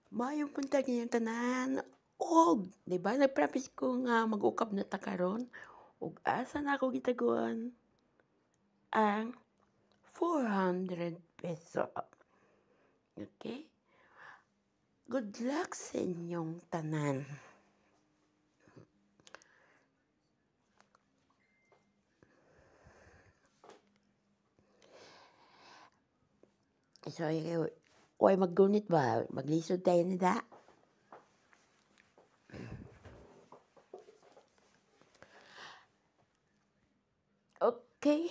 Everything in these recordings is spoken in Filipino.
Maayong buntag inyong tanan. Og, di ba nag-promise ko nga mag-ukab na ta karon ug asa na ako gitaguan ang 400 peso. Okay? Good luck sa inyong tanan. So, huwag maggunit ba? Maglisod tayo na da. Okay.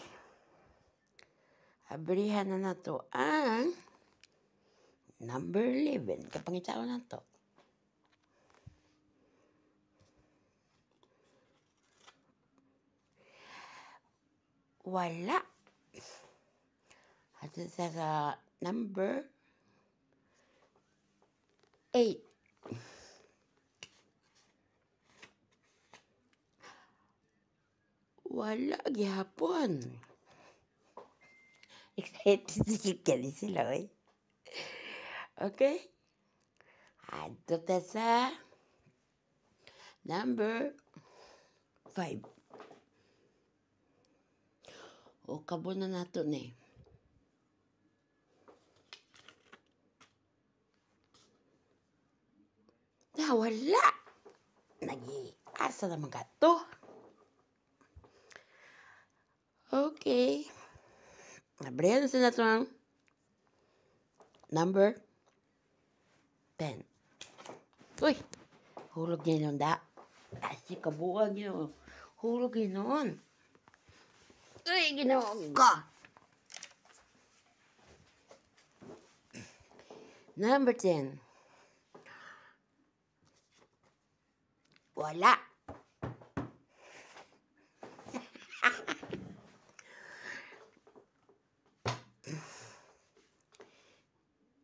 Abrihan na to ang number 11. Kapangitaon na to. Wala. At sa number 8. Wala gihapon. Excited ka din sila, oy. Okay? Ato ta sa number 5. O kabo na nato ni. Wala. Nag-iasa naman ka to. Okay. Nabrihan na sa nato ang number 10. Uy, hulog niya nun da. Kasi kabuang yun. Hulog yun nun. Uy, ginawa ka. Number 10. Wala.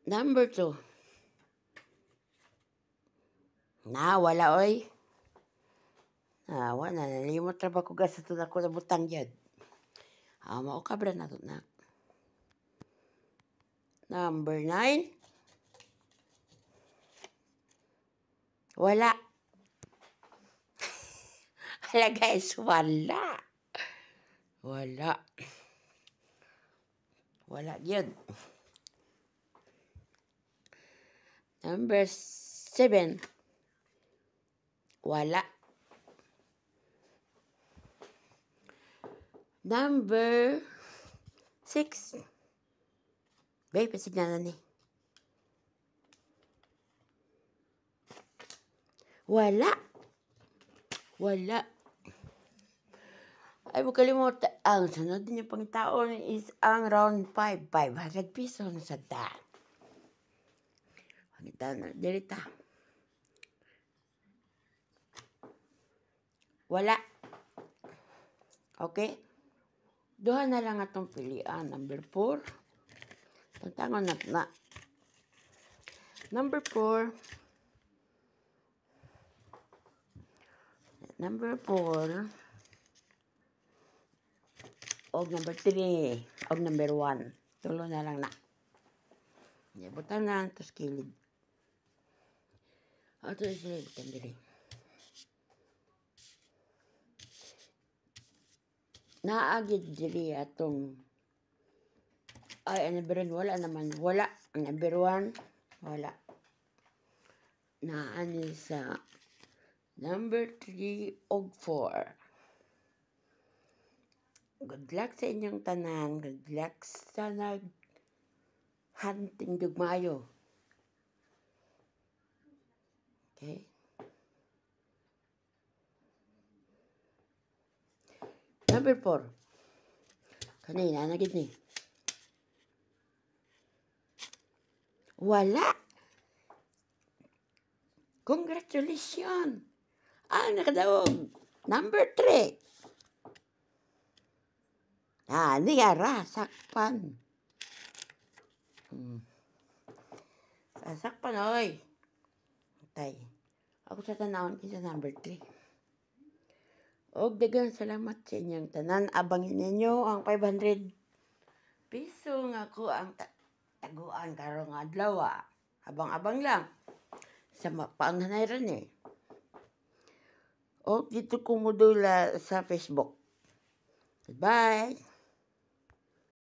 Number 2. Wala oy. Wala. Nalimot na ba ko gasa ito na ko na butang yan. Maukabra na ito na. Number 9. Wala. Hala guys, wala. Wala. Wala yun. Number 7. Wala. Number 6. Babe, pasignalan ni. Wala. Wala. Ay, makalimutan. Ang sunod niyo pang taon is ang round 5. 500 peso na sa da. Kita na, dirita. Wala. Okay? Duha na lang atong pilian. Number 4. Tantangon na. Number 4. Number 4. Og number 3. Og number 1. Tulo na lang na. Butan na ito skilid. Ito skilid. Butan dili. Naagid dili atong number 1 wala naman. Wala. Number 1 wala. Naani sa number 3 og 4. Good luck sa inyong tanan. Good luck sa hunting dugmayo. Okay? Number 4. Kanina, nagit ni. Wala. Congratulations. Nakadaog. Number 3. Niyara. Sakpan. Sakpan, oy. Tay. Ako sa tanawon kinsa number 3. Og daghang salamat sa inyong tanan. Abangin ninyo ang 500 piso nga ko ang taguan karong adlaw. Abang-abang lang. sa paanghanay ron eh. O dito ko modula sa Facebook. Bye!